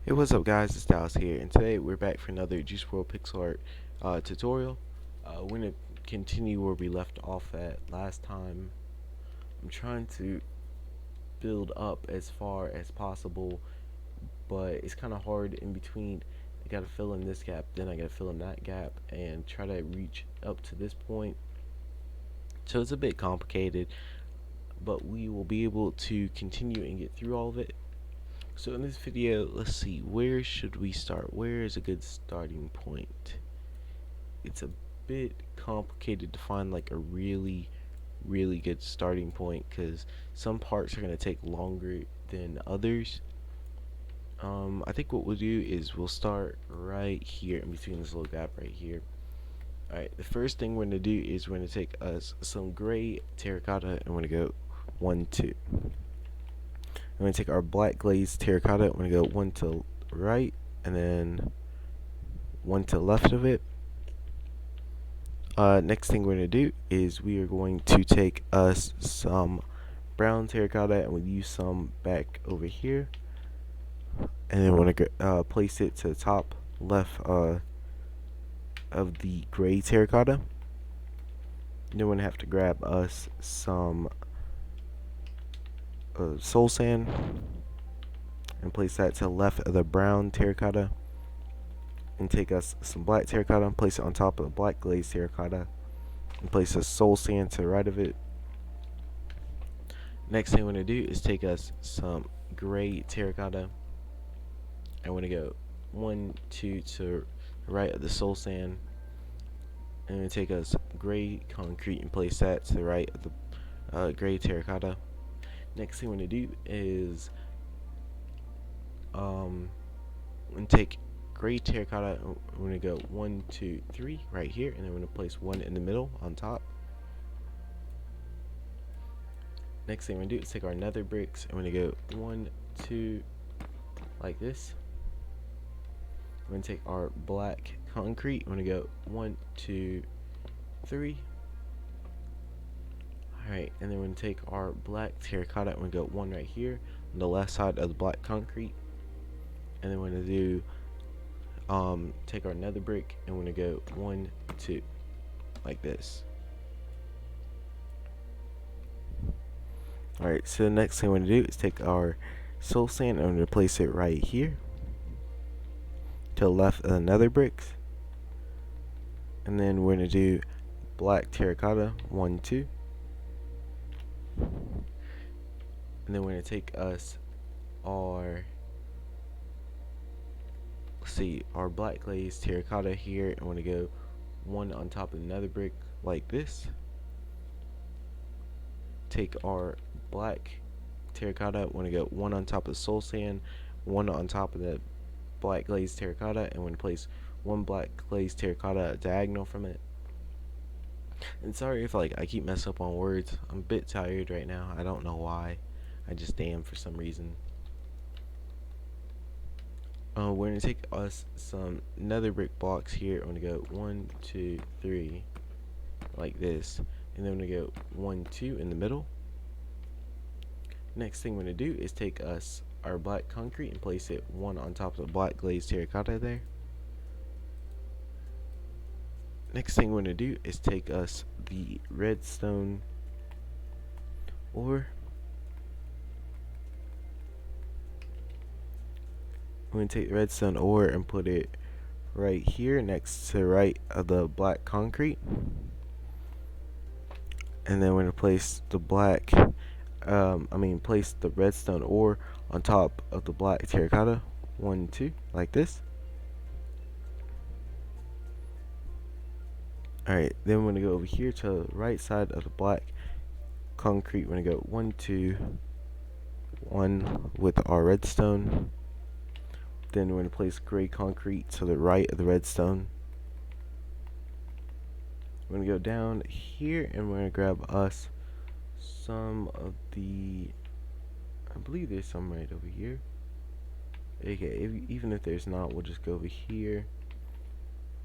Hey, what's up guys, it's Dallas here, and today we're back for another Juice WRLD Pixel Art tutorial. We're going to continue where we left off at last time. I'm trying to build up as far as possible, but it's kind of hard in between. I got to fill in this gap, then I got to fill in that gap, and try to reach up to this point. So it's a bit complicated, but we will be able to continue and get through all of it. So in this video, let's see, where should we start? Where is a good starting point? It's a bit complicated to find like a really good starting point because some parts are going to take longer than others. I think what we'll do is we'll start right here in between this little gap right here. Alright, the first thing we're going to do is we're going to take us some gray terracotta and we're going to go 1, 2. I'm going to take our black glazed terracotta, I'm going to go 1 to right and then 1 to left of it. Next thing we're going to do is we are going to take us some brown terracotta and we'll use some back over here. And then we're going to place it to the top left of the gray terracotta. Then we're going to have to grab us some soul sand and place that to the left of the brown terracotta. And take us some black terracotta and place it on top of the black glazed terracotta. And place a soul sand to the right of it. Next thing we're going to do is take us some gray terracotta. I'm going to go 1, 2 to the right of the soul sand. And I'm going to take us gray concrete and place that to the right of the gray terracotta. Next thing we're going to do is I'm going to take gray terracotta. I'm going to go 1, 2, 3 right here. And then I'm going to place 1 in the middle on top. Next thing we're going to do is take our nether bricks. I'm going to go 1, 2 like this. I'm going to take our black concrete. I'm going to go 1, 2, 3. Alright, and then we're going to take our black terracotta. I'm going to go 1 right here on the left side of the black concrete. And then we're going to do take our nether brick and we're going to go 1, 2 like this. Alright, so the next thing we're going to do is take our soul sand and I'm going to place it right here to the left of the nether bricks. And then we're going to do black terracotta 1, 2. And then we're going to take us our our black glazed terracotta here and we're going to go 1 on top of the nether brick like this. Take our black terracotta, we're going to go 1 on top of the soul sand, 1 on top of the black glazed terracotta, and we're going to place 1 black glazed terracotta diagonal from it. And sorry if I keep messing up on words. I'm a bit tired right now. I don't know why. I just am for some reason. We're going to take us some nether brick blocks here. I'm going to go 1, 2, 3 like this. And then we're going to go 1, 2 in the middle. Next thing we're going to do is take us our black concrete and place it 1 on top of the black glazed terracotta there. Next thing we're going to do is take us the redstone ore. I'm going to take the redstone ore and put it right here next to the right of the black concrete. And then we're going to place the place the redstone ore on top of the black terracotta 1, 2 like this. Alright, then we're going to go over here to the right side of the black concrete. We're going to go 1, 2 1 with our redstone. Then we're going to place gray concrete to the right of the redstone. We're going to go down here and we're going to grab us some of the, I believe there's some right over here. Okay, even if there's not, we'll just go over here,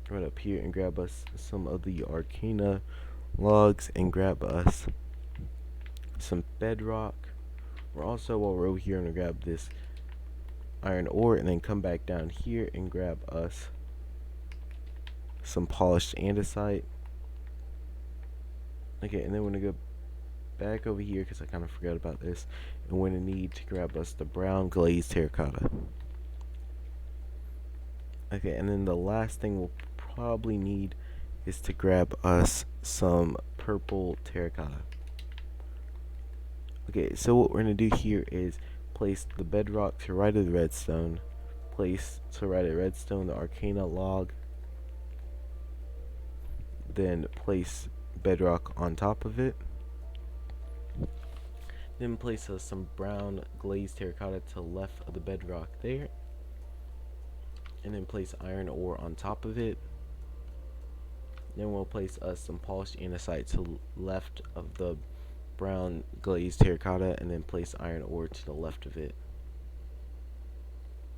right up here, and grab us some of the arcana logs and grab us some bedrock. We're also, while we're over here, gonna grab this iron ore, and then come back down here and grab us some polished andesite. Okay, and then we're gonna go back over here because I kind of forgot about this, and we're gonna need to grab us the brown glazed terracotta. Okay, and then the last thing we'll probably need is to grab us some purple terracotta. Okay, so what we're gonna do here is place the bedrock to right of the redstone, place to right of redstone the arcana log, then place bedrock on top of it, then place some brown glazed terracotta to the left of the bedrock there, and then place iron ore on top of it. Then we'll place some polished andesite to the left of the brown glazed terracotta, and then place iron ore to the left of it.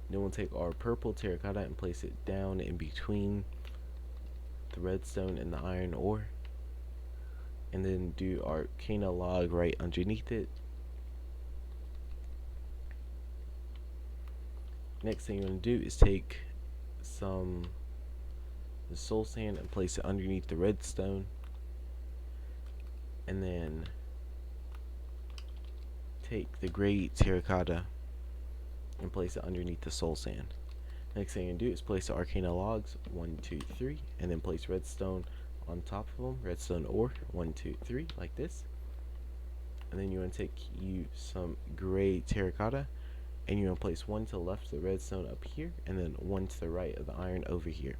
Then we'll take our purple terracotta and place it down in between the redstone and the iron ore, and then do our arcana log right underneath it. Next thing you're going to do is take the soul sand and place it underneath the redstone, and then take the gray terracotta and place it underneath the soul sand. Next thing you can do is place the arcana logs 1, 2, 3, and then place redstone on top of them, redstone ore 1, 2, 3, like this. And then you want to take some gray terracotta, and you want to place one to the left of the redstone up here, and then one to the right of the iron over here.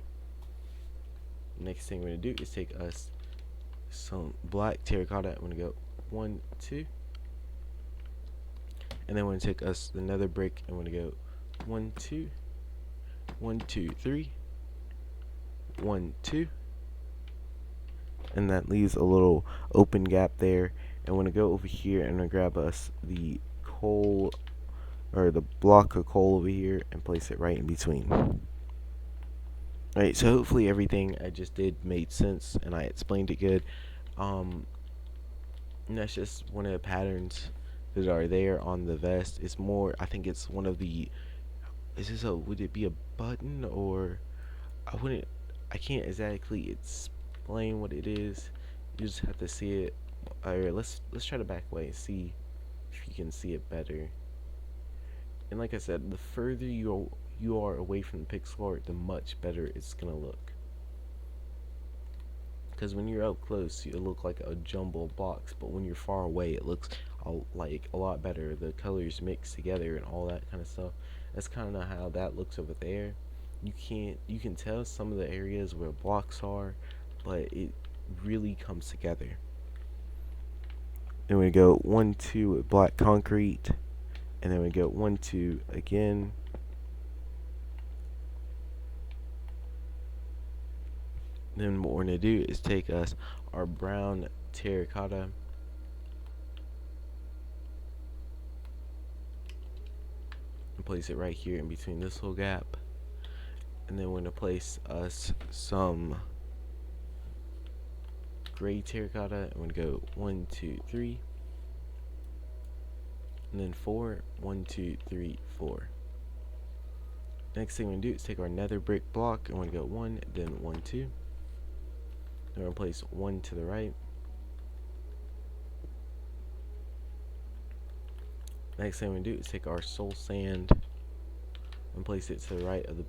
Next thing we're going to do is take us some black terracotta. I'm going to go 1, 2, and then we're going to take us the nether brick, and we're going to go 1, 2, 1, 2, 3, 1, 2, and that leaves a little open gap there. And we're going to go over here and we're going to grab us the coal, or the block of coal over here, and place it right in between. Alright, so hopefully everything I just did made sense and I explained it good. And that's just one of the patterns that are there on the vest. It's more, I think it's one of the, would it be a button, or I can't exactly explain what it is. You just have to see it. Alright, let's try to back away and see if you can see it better. And like I said, the further you are away from the pixel art, the much better it's gonna look. Because when you're up close, it looks like a jumbled box, but when you're far away, it looks like a lot better. The colors mix together and all that kind of stuff. That's kind of how that looks over there. You can tell some of the areas where blocks are, but it really comes together. Then we go 1, 2 with black concrete, and then we go 1, 2 again. Then what we're going to do is take us our brown terracotta, and place it right here in between this little gap. And then we're going to place us some gray terracotta, and we're going to go 1, 2, 3, and then 4, 1, 2, 3, 4. Next thing we're going to do is take our nether brick block, and we're going to go 1, then 1, 2. Then we're going to place 1 to the right. Next thing we're going to do is take our soul sand and place it to the right of the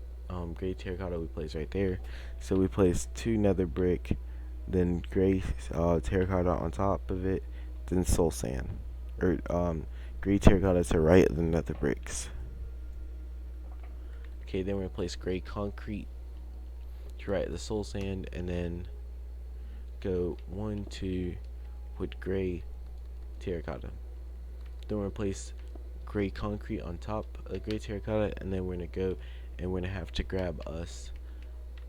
gray terracotta we placed right there. So we place 2 nether brick, then gray terracotta on top of it, then soul sand, or gray terracotta to the right of the nether bricks. Okay, then we're going to place gray concrete to right of the soul sand, and then go 1, 2 with gray terracotta. Then we're going to place gray concrete on top of the gray terracotta, and then we're going to go and we're going to have to grab us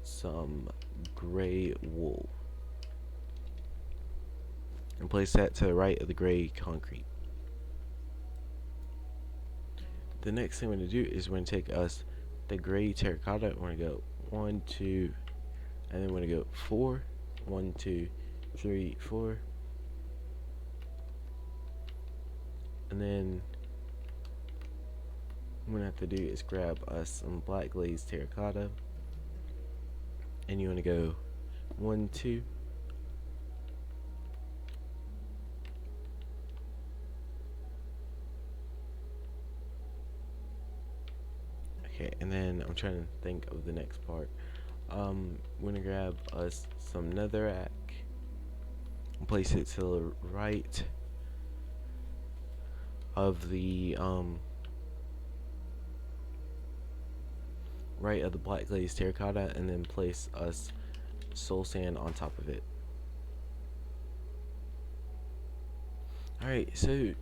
some gray wool and place that to the right of the gray concrete. The next thing we're going to do is we're going to take us the gray terracotta, we're going to go 1, 2, and then we're going to go 4, 1, 2, 3, 4, and then I'm gonna have to do is grab us some black glazed terracotta, and you want to go 1, 2. Okay, and then I'm trying to think of the next part. We're gonna grab us some netherrack and place it to the right of the right of the black glazed terracotta, and then place us soul sand on top of it. Alright, so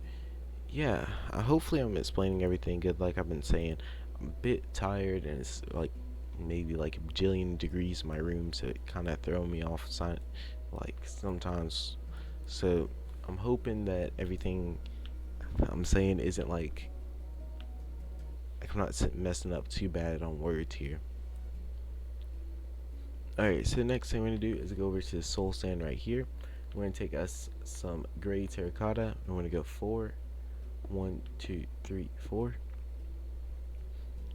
yeah, hopefully I'm explaining everything good like I've been saying. I'm a bit tired, and it's like maybe like a bajillion degrees in my room, so it kind of throw me off like sometimes. So I'm hoping that everything I'm saying isn't like I'm not messing up too bad on words here. Alright, so the next thing we're going to do is go over to the soul sand right here. We're going to take us some gray terracotta, and we're going to go 4, 1, 2, 3, 4.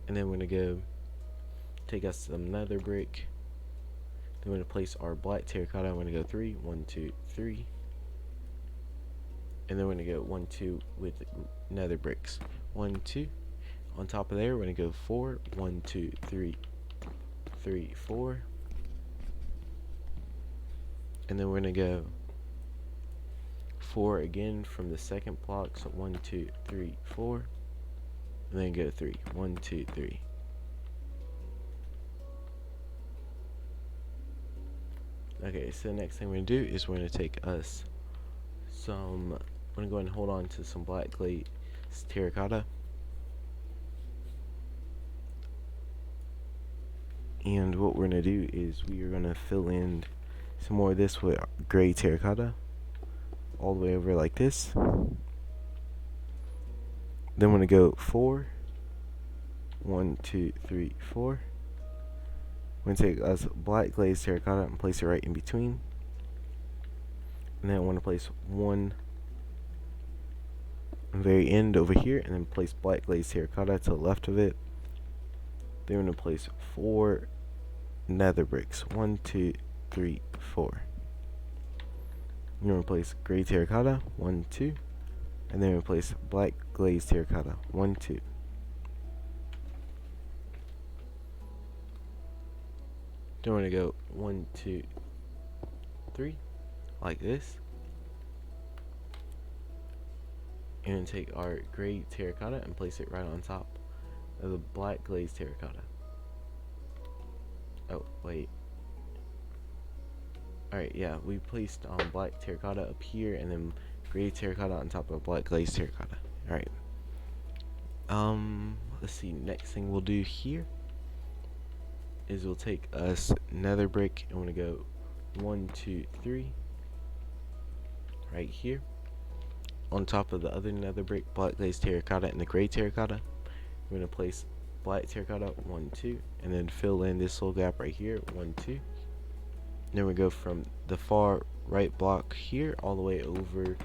And then we're going to go take us some nether brick. Then we're going to place our black terracotta. I'm going to go 3, 1, 2, 3. And then we're going to go 1, 2 with nether bricks. 1, 2. On top of there, we're going to go 4, 1, 2, 3, 3, 4. And then we're going to go 4 again from the second block. So 1, 2, 3, 4. And then go 3. 1, 2, 3. Okay, so the next thing we're going to do is we're going to take us some, we're going to go ahead and hold on to some black glazed terracotta. And what we're going to do is we are going to fill in some more of this with gray terracotta all the way over like this. Then we're going to go 4, 1, 2, 3, 4. We're going to take us black glazed terracotta and place it right in between. And then I want to place one on the very end over here, and then place black glazed terracotta to the left of it. Then we're going to place 4 nether bricks. 1, 2, 3, 4. We're going to place gray terracotta. 1, 2. And then we place black glazed terracotta. 1, 2. Then we're going to go 1, 2, 3, like this. And take our gray terracotta and place it right on top of the black glazed terracotta. Oh, wait. Alright, yeah, we placed black terracotta up here, and then gray terracotta on top of black glazed terracotta. Alright. Let's see, next thing we'll do here is we'll take us nether brick, and we're gonna go 1, 2, 3 right here on top of the other nether brick, black glazed terracotta, and the gray terracotta. We're gonna place black terracotta 1, 2, and then fill in this little gap right here 1, 2. Then we go from the far right block here all the way over,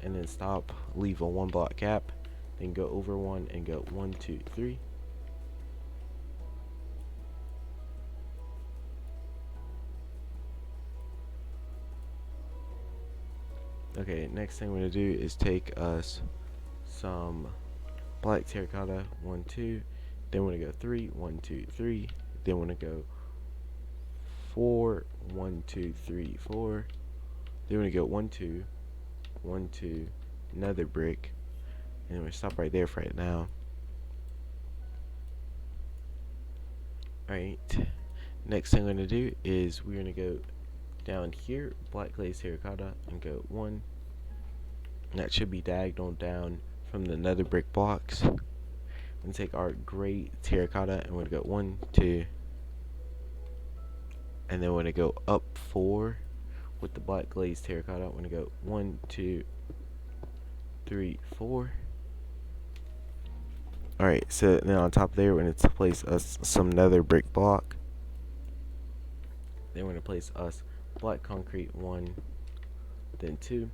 and then stop, leave a 1 block gap, then go over 1 and go 1, 2, 3. Okay, next thing we're gonna do is take us some black terracotta 1, 2. Then we're gonna go 3, 1, 2, 3. Then we're gonna go 4, 1, 2, 3, 4. Then we're gonna go 1, 2, 1, 2, nether brick, and we're gonna stop right there for right now. Alright, next thing we're gonna do is we're gonna go down here, black glazed terracotta, and go 1. That should be diagonal down from the nether brick blocks. And take our gray terracotta, and we're gonna go 1, 2, and then we're gonna go up 4 with the black glazed terracotta. We're gonna go 1, 2, 3, 4. Alright, so then on top there, we're gonna place us some nether brick block. Then we're gonna place us black concrete 1, then 2.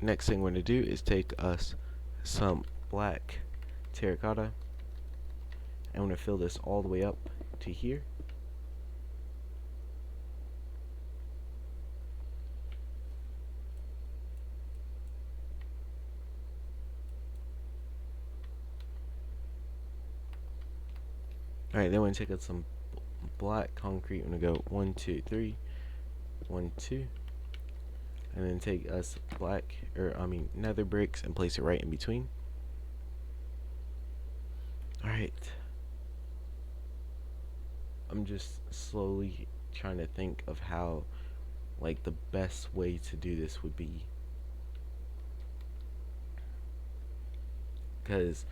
Next thing we're going to do is take us some black terracotta, and I'm going to fill this all the way up to here. Alright, then we're going to take out some black concrete. I'm going to go 1, 2, 3, 1, 2, and then take us nether bricks and place it right in between. Alright, I'm just slowly trying to think of how, like, the best way to do this would be, because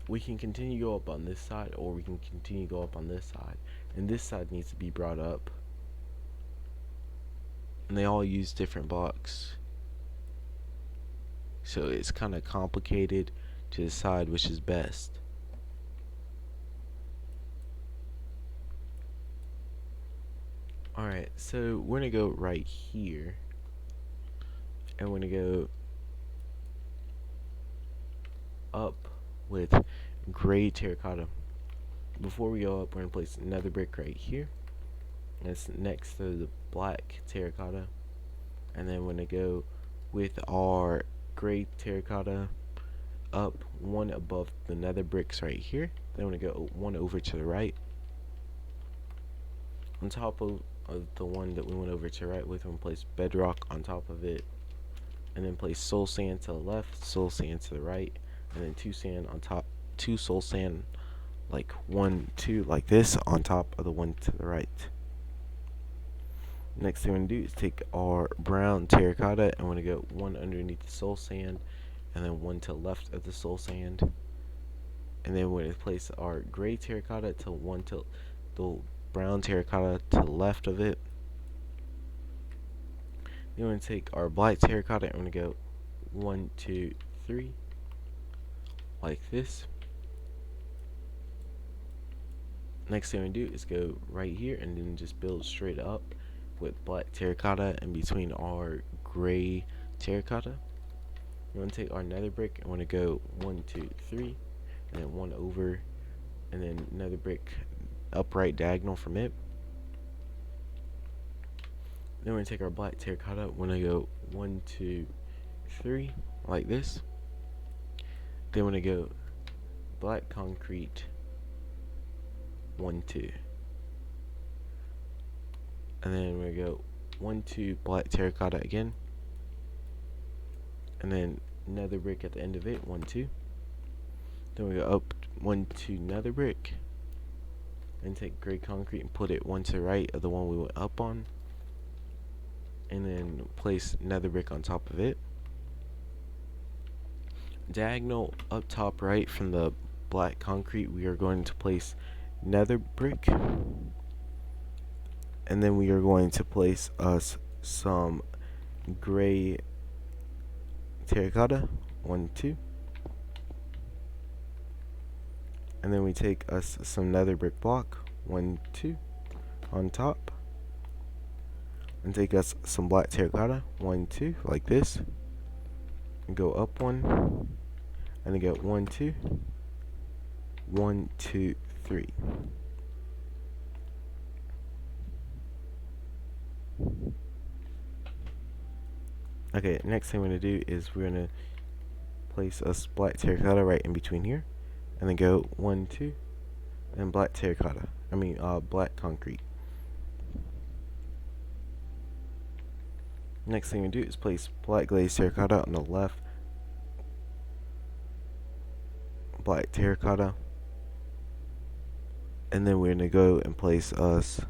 we can continue to go up on this side, or we can continue to go up on this side, and this side needs to be brought up, and they all use different blocks, so it's kind of complicated to decide which is best. Alright, so we're gonna go right here, and we're gonna go up with gray terracotta. Before we go up, we're gonna place another brick right here, and it's next to the black terracotta, and then we're gonna go with our gray terracotta up one above the nether bricks right here. Then we're gonna go one over to the right, on top of the one that we went over to the right with. We're gonna place bedrock on top of it, and then place soul sand to the left, soul sand to the right, and then 2 sand on top, 2 soul sand, like 1, 2, like this, on top of the one to the right. Next thing we're gonna do is take our brown terracotta, and we're gonna go one underneath the soul sand, and then one to the left of the soul sand, and then we're gonna place our gray terracotta to one to the brown terracotta to the left of it. Then we're gonna take our black terracotta, and we're gonna go 1, 2, 3, like this. Next thing we're gonna do is go right here and then just build straight up with black terracotta in between our gray terracotta. We're gonna take our nether brick, and we're gonna go 1, 2, 3, and then one over, and then another brick upright diagonal from it. Then we're gonna take our black terracotta, we're gonna go 1, 2, 3, like this. Then we're gonna go black concrete 1, 2, and then we're gonna go 1, 2, black terracotta again, and then another brick at the end of it, 1, 2. Then we go up 1, 2, another brick, and take gray concrete and put it one to the right of the one we went up on, and then place another brick on top of it. Diagonal up top right from the black concrete, we are going to place nether brick, and then we are going to place us some gray terracotta, 1, 2, and then we take us some nether brick block, 1, 2, on top, and take us some black terracotta, 1, 2, like this, and go up one, and then go 1, 2, 1, 2, 3. Okay, next thing we're gonna do is we're gonna place us black terracotta right in between here, and then go 1, 2, and black terracotta. Black concrete. Next thing we do is place black glazed terracotta on the left, black terracotta, and then we're gonna go and place us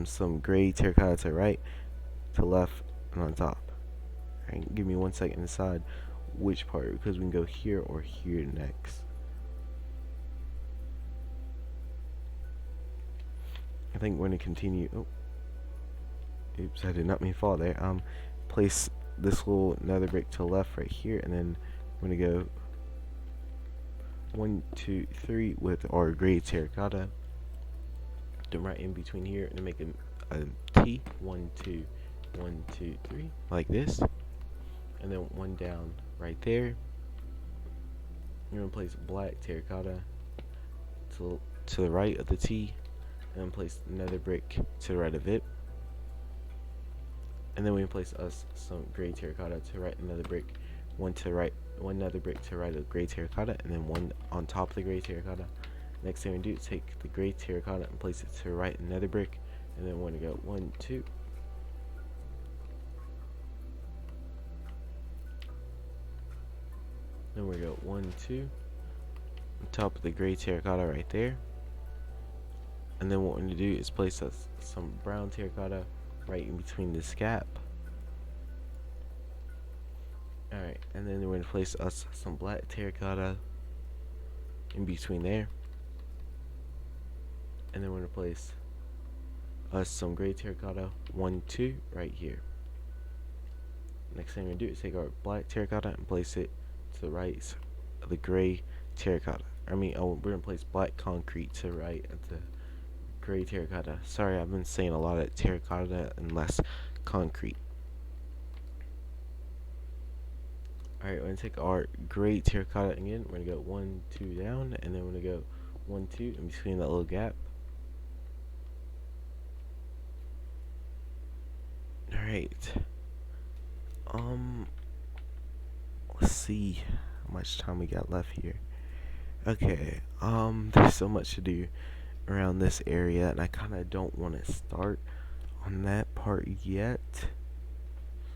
some gray terracotta to the right, to left, and on top. Alright, give me 1 second to decide which part, because we can go here or here next. I think we're gonna continue. Oh, oops! I did not mean to fall there. Place this little nether brick to the left right here, and then we're gonna go 1, 2, 3 with our gray terracotta. Then right in between here, and make a T. 1, 2, 1, 2, 3, like this, and then one down right there. You're gonna place black terracotta to the right of the T, and then place another brick to the right of it. And then we can place us some gray terracotta to the right, another brick, one to the right, one another brick to the right of gray terracotta, and then one on top of the gray terracotta. Next thing we do is take the gray terracotta and place it to the right, another brick, and then we're gonna go 1, 2. Then we go 1, 2, on top of the gray terracotta right there. And then what we're gonna do is place us some brown terracotta right in between this gap. Alright, and then we're gonna place us some black terracotta in between there. And then we're gonna place us some gray terracotta, 1, 2, right here. Next thing we're gonna do is take our black terracotta and place it to the right of the gray terracotta. We're gonna place black concrete to the right of the gray terracotta. Sorry, I've been saying a lot of terracotta and less concrete. Alright, we're gonna take our gray terracotta again. We're gonna go 1, 2 down, and then we're gonna go 1, 2 in between that little gap. Alright. Let's see how much time we got left here. Okay, there's so much to do around this area, and I kinda don't wanna start on that part yet.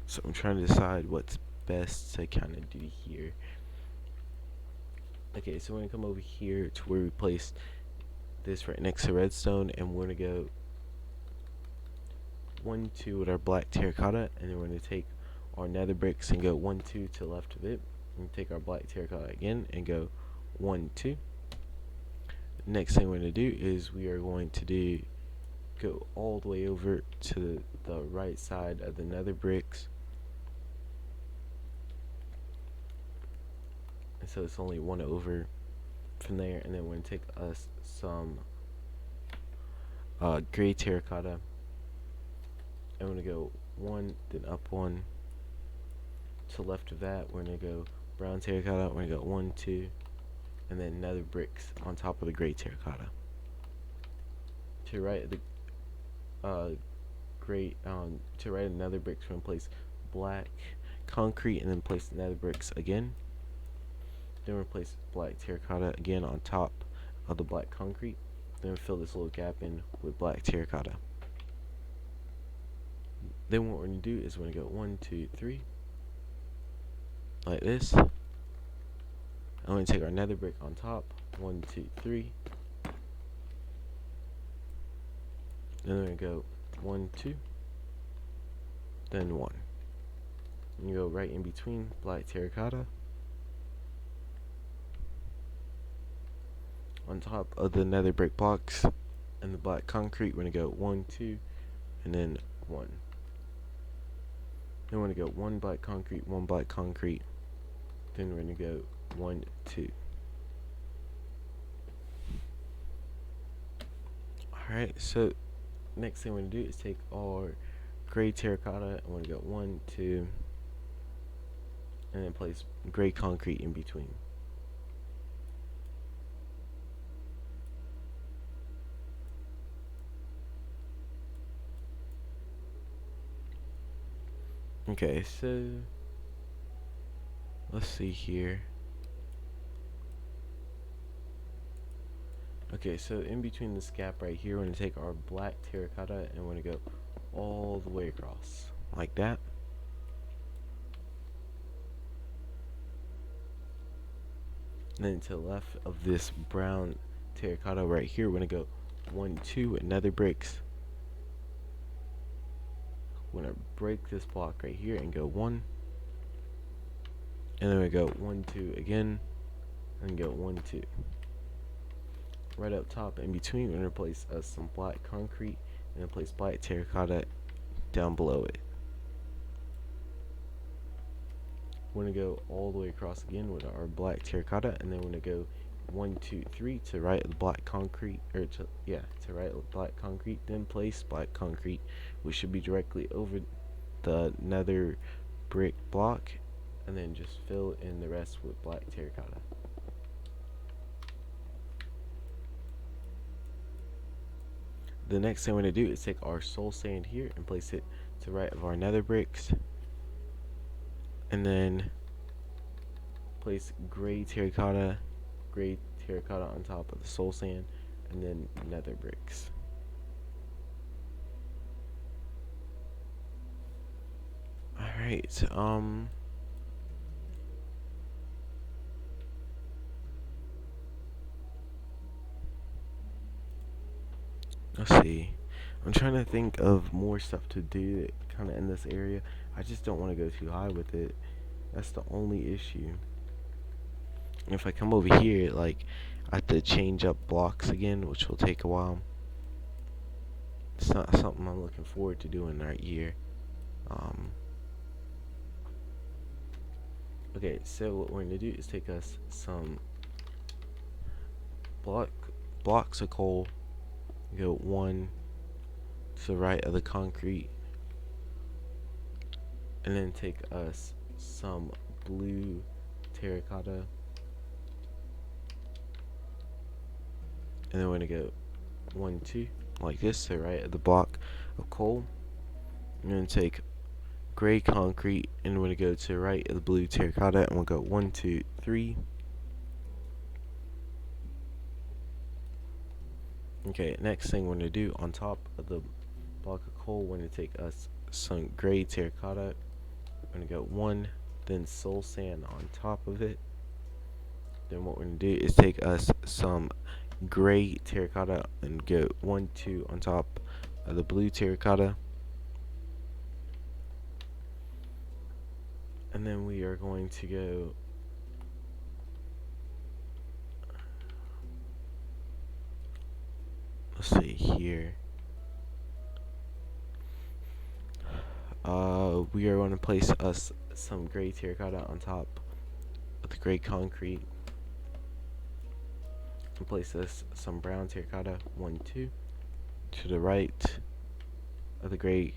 So I'm trying to decide what's best to kinda do here. Okay, so we're gonna come over here to where we placed this right next to redstone, and we're gonna go 1, 2 with our black terracotta, and then we're gonna take our nether bricks and go 1, 2 to the left of it, and take our black terracotta again and go 1, 2. Next thing we're gonna do is we are going to go all the way over to the right side of the nether bricks, and so it's only one over from there. And then we're gonna take us some gray terracotta, and we're gonna go 1, then up 1. To the left of that, we're gonna go brown terracotta. We're gonna go 1, 2, and then nether bricks on top of the gray terracotta. To the right of the to the right of the nether bricks, we're gonna place black concrete, and then place the nether bricks again. Then we're gonna place black terracotta again on top of the black concrete. Then we fill this little gap in with black terracotta. Then what we're gonna do is we're gonna go 1, 2, 3, like this. I'm gonna take our nether brick on top, 1, 2, 3. Then we're gonna go 1, 2, then 1. And you go right in between black terracotta. On top of the nether brick blocks and the black concrete, we're gonna go 1, 2, and then 1. Then we're gonna go 1 black concrete, 1 black concrete. Then we're gonna go 1, 2. Alright, so next thing we're gonna do is take our gray terracotta, and we're gonna go 1, 2, and then place gray concrete in between. Okay, so let's see here. Okay, so in between this gap right here, we're gonna take our black terracotta and we're gonna go all the way across, like that. And then to the left of this brown terracotta right here, we're gonna go 1, 2 with nether bricks. We're gonna break this block right here and go 1, and then we go 1, 2 again, and go 1, 2. Right up top in between, we're gonna place some black concrete, and then place black terracotta down below it. We're gonna go all the way across again with our black terracotta, and then we're gonna go 1, 2, 3 to right of the black concrete, or to right of the black concrete. Then place black concrete, which should be directly over the nether brick block, and then just fill in the rest with black terracotta. The next thing we're going to do is take our soul sand here and place it to the right of our nether bricks, and then place gray terracotta on top of the soul sand, and then nether bricks. Alright, let's see. I'm trying to think of more stuff to do kind of in this area. I just don't want to go too high with it. That's the only issue. And if I come over here, like, I have to change up blocks again, which will take a while. It's not something I'm looking forward to doing right here. Okay, so what we're going to do is take us some blocks of coal, go one to the right of the concrete, and then take us some blue terracotta, and then we're going to go 1, 2 like this to the right of the block of coal. I'm going to take gray concrete, and we're going to go to the right of the blue terracotta, and we'll go 1, 2, 3. Okay, next thing we're going to do on top of the block of coal, we're going to take us some gray terracotta. We're going to go 1, then soul sand on top of it. Then what we're going to do is take us some gray terracotta and go 1, 2 on top of the blue terracotta. And then we are going to go let's see here. We are going to place us some gray terracotta on top of the gray concrete, and place us some brown terracotta 1, 2 to the right of the gray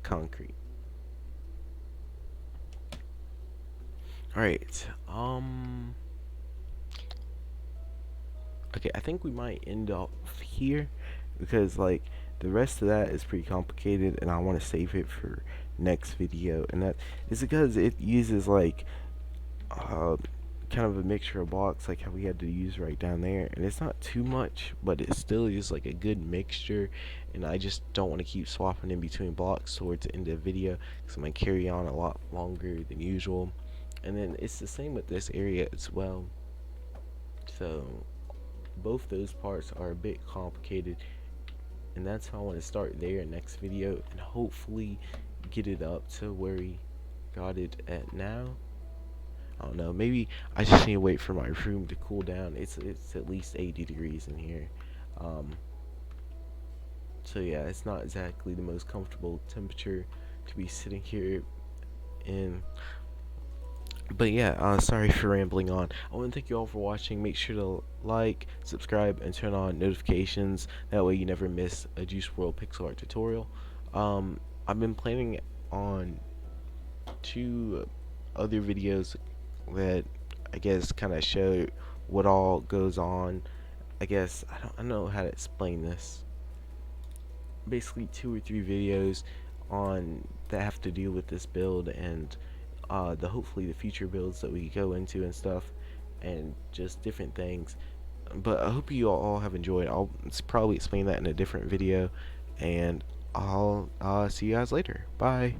concrete. Alright, okay, I think we might end off here, because like the rest of that is pretty complicated and I want to save it for next video, and that is because it uses like kind of a mixture of blocks like how we had to use right down there, and it's not too much, but it still is like a good mixture, and I just don't want to keep swapping in between blocks towards the end of the video because I'm going to carry on a lot longer than usual. And then it's the same with this area as well, so both those parts are a bit complicated, and that's how I want to start there next video and hopefully get it up to where we got it at now. I don't know, maybe I just need to wait for my room to cool down. It's at least 80 degrees in here, so yeah, it's not exactly the most comfortable temperature to be sitting here in. But yeah, sorry for rambling on. I want to thank you all for watching. Make sure to like, subscribe, and turn on notifications. That way you never miss a Juice WRLD pixel art tutorial. I've been planning on 2 other videos that I guess kind of show what all goes on. I guess I don't know how to explain this. Basically 2 or 3 videos on that have to deal with this build and hopefully the future builds that we go into and stuff, and just different things. But I hope you all have enjoyed. I'll probably explain that in a different video, and I'll see you guys later. Bye.